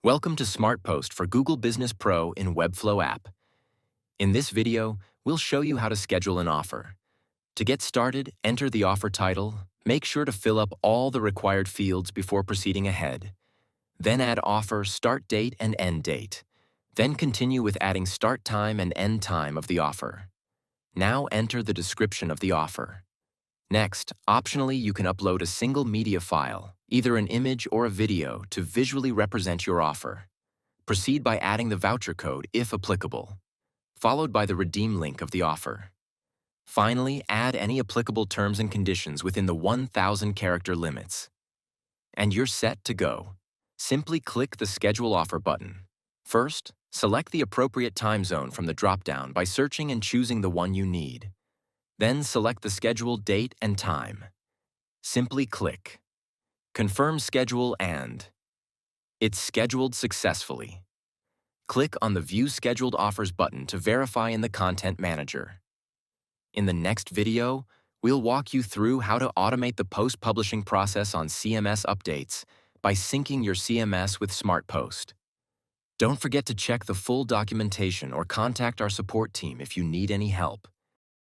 Welcome to SmartPost for Google Business Pro in Webflow app. In this video, we'll show you how to schedule an offer. To get started, enter the offer title. Make sure to fill up all the required fields before proceeding ahead. Then add offer, start date, and end date. Then continue with adding start time and end time of the offer. Now enter the description of the offer. Next, optionally, you can upload a single media file, either an image or a video, to visually represent your offer. Proceed by adding the voucher code, if applicable, followed by the redeem link of the offer. Finally, add any applicable terms and conditions within the 1,000-character limits. And you're set to go. Simply click the Schedule Offer button. First, select the appropriate time zone from the drop-down by searching and choosing the one you need. Then select the scheduled date and time. Simply click. Confirm schedule and it's scheduled successfully. Click on the View Scheduled Offers button to verify in the Content Manager. In the next video, we'll walk you through how to automate the post-publishing process on CMS updates by syncing your CMS with SmartPost. Don't forget to check the full documentation or contact our support team if you need any help.